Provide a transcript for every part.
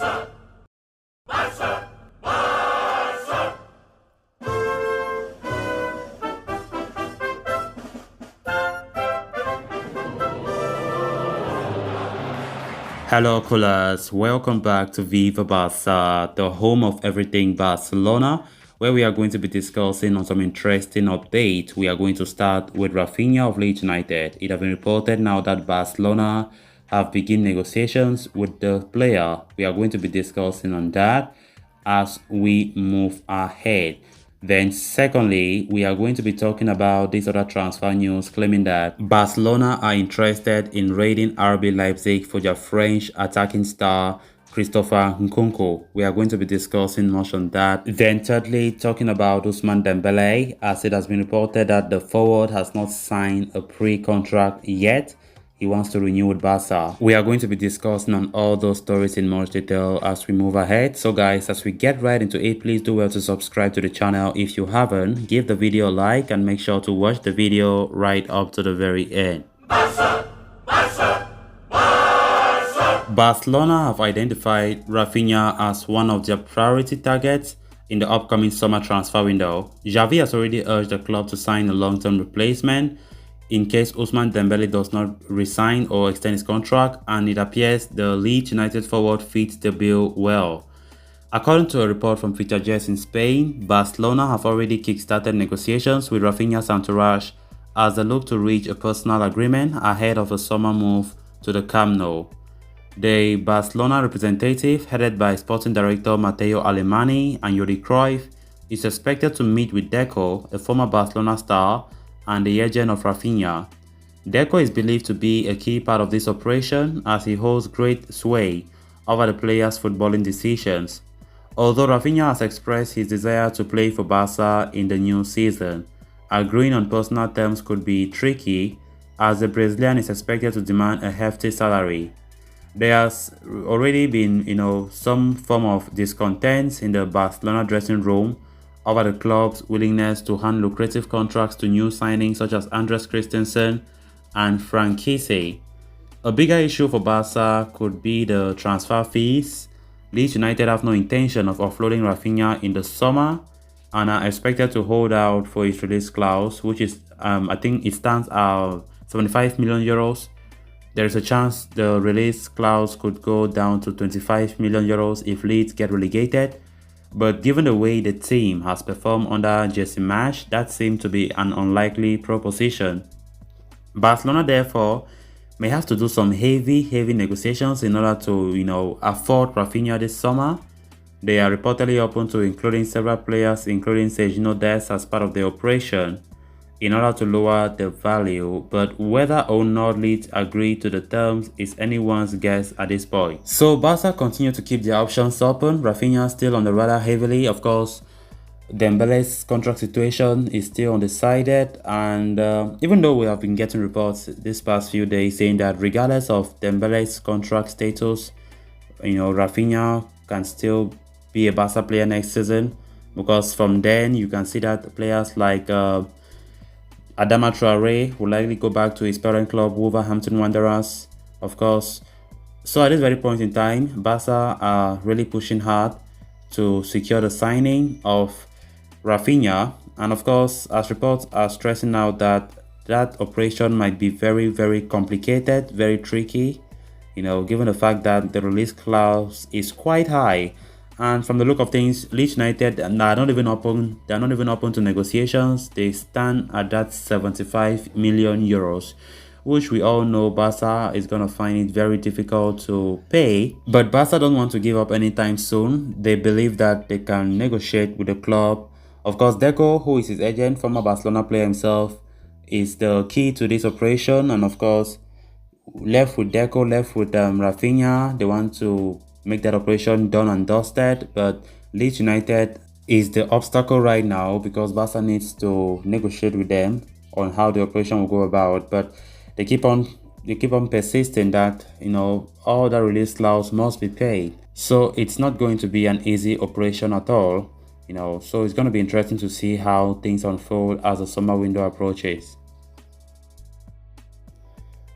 Hello, coolers. Welcome back to Viva Barca, the home of everything Barcelona, where we are going to be discussing on some interesting updates. We are going to start with Raphinha of Leeds United. It has been reported now that Barcelona have begun negotiations with the player. We are going to be discussing on that as we move ahead. Then secondly, we are going to be talking about this other transfer news claiming that Barcelona are interested in raiding RB Leipzig for their French attacking star Christopher Nkunku. We are going to be discussing much on that. Then thirdly, talking about Ousmane Dembele, as it has been reported that the forward has not signed a pre-contract yet. He wants to renew with Barca. We are going to be discussing on all those stories in much detail as we move ahead. So guys, as we get right into it, please do well to subscribe to the channel if you haven't. Give the video a like and make sure to watch the video right up to the very end. Barcelona have identified Raphinha as one of their priority targets in the upcoming summer transfer window. Xavi has already urged the club to sign a long-term replacement in case Ousmane Dembele does not resign or extend his contract, and it appears the Leeds United forward fits the bill well. According to a report from Fitagers in Spain, Barcelona have already kick-started negotiations with Raphinha's entourage as they look to reach a personal agreement ahead of a summer move to the Camp Nou. The Barcelona representative, headed by sporting director Matteo Alemany and Jordi Cruyff, is expected to meet with Deco, a former Barcelona star, and the agent of Raphinha. Deco is believed to be a key part of this operation as he holds great sway over the players' footballing decisions. Although Raphinha has expressed his desire to play for Barca in the new season, agreeing on personal terms could be tricky as the Brazilian is expected to demand a hefty salary. There has already been, some form of discontent in the Barcelona dressing room over the club's willingness to hand lucrative contracts to new signings such as Andres Christensen and Franquise. A bigger issue for Barca could be the transfer fees. Leeds United have no intention of offloading Raphinha in the summer and are expected to hold out for his release clause, which is, I think it stands at 75 million euros. There is a chance the release clause could go down to 25 million euros if Leeds get relegated. But given the way the team has performed under Jesse Marsch, that seemed to be an unlikely proposition. Barcelona therefore may have to do some heavy negotiations in order to, afford Raphinha this summer. They are reportedly open to including several players, including Sergio Dest, as part of the operation in order to lower the value, but whether or not Leeds agree to the terms is anyone's guess at this point. So Barca continue to keep their options open. Raphinha still on the radar heavily. Of course, Dembele's contract situation is still undecided, and even though we have been getting reports this past few days saying that regardless of Dembele's contract status, Raphinha can still be a Barca player next season, because from then you can see that players like Adama Traore will likely go back to his parent club, Wolverhampton Wanderers, of course. So at this very point in time, Barca are really pushing hard to secure the signing of Raphinha. And of course, as reports are stressing out that operation might be very complicated, very tricky, given the fact that the release clause is quite high. And from the look of things, Leeds United are not even open to negotiations. They stand at that 75 million euros, which we all know Barca is going to find it very difficult to pay. But Barca don't want to give up anytime soon. They believe that they can negotiate with the club. Of course, Deco, who is his agent, former Barcelona player himself, is the key to this operation. And of course, left with Deco, left with Raphinha, they want to make that operation done and dusted, but Leeds United is the obstacle right now because Barca needs to negotiate with them on how the operation will go about. But they keep on persisting that all the release clause must be paid, so it's not going to be an easy operation at all. So it's going to be interesting to see how things unfold as the summer window approaches.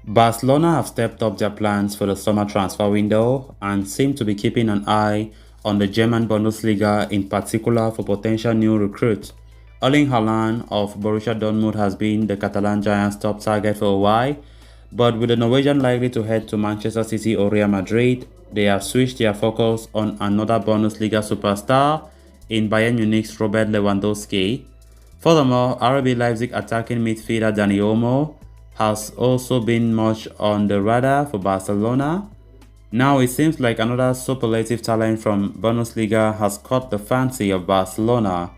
Barcelona have stepped up their plans for the summer transfer window and seem to be keeping an eye on the German Bundesliga, in particular for potential new recruits. Erling Haaland of Borussia Dortmund has been the Catalan Giants' top target for a while, but with the Norwegian likely to head to Manchester City or Real Madrid, they have switched their focus on another Bundesliga superstar in Bayern Munich's Robert Lewandowski. Furthermore, RB Leipzig attacking midfielder Dani Olmo has also been much on the radar for Barcelona. Now it seems like another superlative talent from Bundesliga has caught the fancy of Barcelona.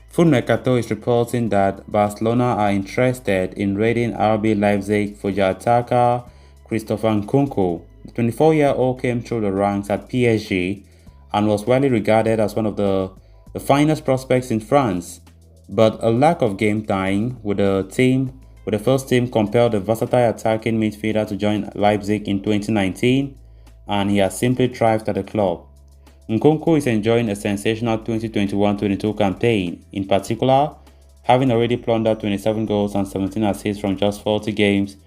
Foot Mercato is reporting that Barcelona are interested in raiding RB Leipzig for their attacker Christopher Nkunku. The 24-year-old came through the ranks at PSG and was widely regarded as one of the finest prospects in France. But a lack of game time with the first team compelled the versatile attacking midfielder to join Leipzig in 2019, and he has simply thrived at the club. Nkunku is enjoying a sensational 2021-22 campaign, in particular, having already plundered 27 goals and 17 assists from just 40 games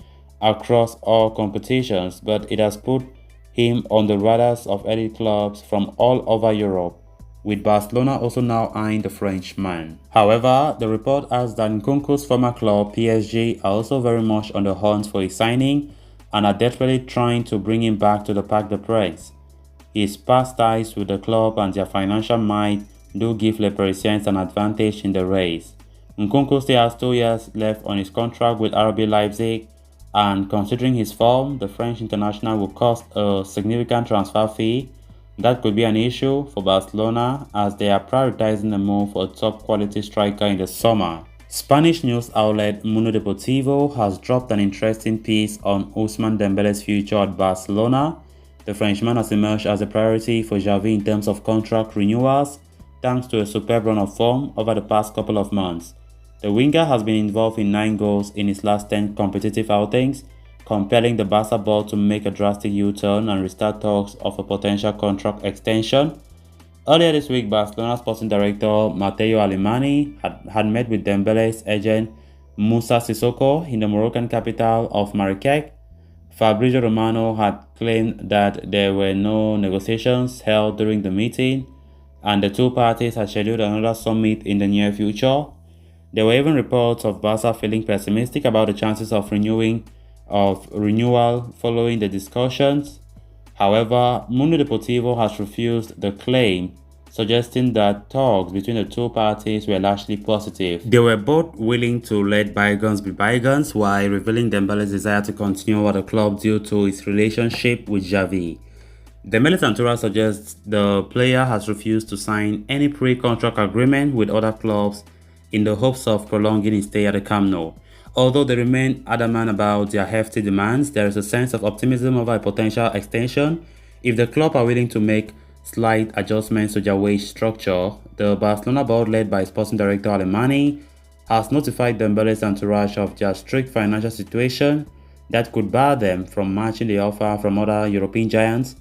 across all competitions, but it has put him on the radars of elite clubs from all over Europe, with Barcelona also now eyeing the Frenchman. However, the report adds that Nkunku's former club, PSG, are also very much on the hunt for his signing and are desperately trying to bring him back to the Parc des Princes. His past ties with the club and their financial might do give Les Parisiens an advantage in the race. Nkunku still has 2 years left on his contract with RB Leipzig, and considering his form, the French international will cost a significant transfer fee. That could be an issue for Barcelona as they are prioritizing a move for a top quality striker in the summer. Spanish news outlet Mundo Deportivo has dropped an interesting piece on Ousmane Dembele's future at Barcelona. The Frenchman has emerged as a priority for Xavi in terms of contract renewals, thanks to a superb run of form over the past couple of months. The winger has been involved in 9 goals in his last 10 competitive outings, compelling the Barca board to make a drastic U-turn and restart talks of a potential contract extension. Earlier this week, Barcelona sporting director Matteo Alemany had met with Dembele's agent Moussa Sissoko in the Moroccan capital of Marrakech. Fabrizio Romano had claimed that there were no negotiations held during the meeting, and the two parties had scheduled another summit in the near future. There were even reports of Barca feeling pessimistic about the chances of renewal following the discussions. However, Mundo Deportivo has refused the claim, suggesting that talks between the two parties were largely positive. They were both willing to let bygones be bygones, while revealing Dembele's desire to continue at the club due to his relationship with Xavi. Dembele's entourage suggests the player has refused to sign any pre-contract agreement with other clubs in the hopes of prolonging his stay at the Camp Nou. Although they remain adamant about their hefty demands, there is a sense of optimism over a potential extension if the club are willing to make slight adjustments to their wage structure. The Barcelona board, led by sporting director Alemany, has notified Dembele's entourage of their strict financial situation that could bar them from matching the offer from other European giants,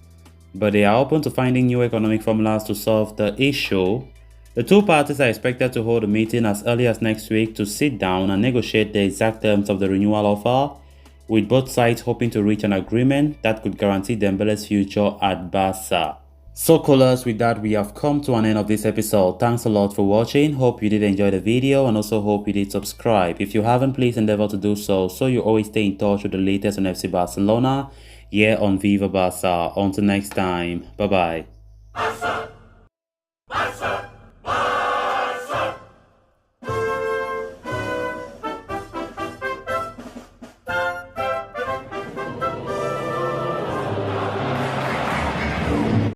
but they are open to finding new economic formulas to solve the issue. The two parties are expected to hold a meeting as early as next week to sit down and negotiate the exact terms of the renewal offer, with both sides hoping to reach an agreement that could guarantee Dembele's future at Barca. So callers, with that we have come to an end of this episode. Thanks a lot for watching. Hope you did enjoy the video and also hope you did subscribe. If you haven't, please endeavor to do so you always stay in touch with the latest on FC Barcelona here on Viva Barca. Until next time, bye bye.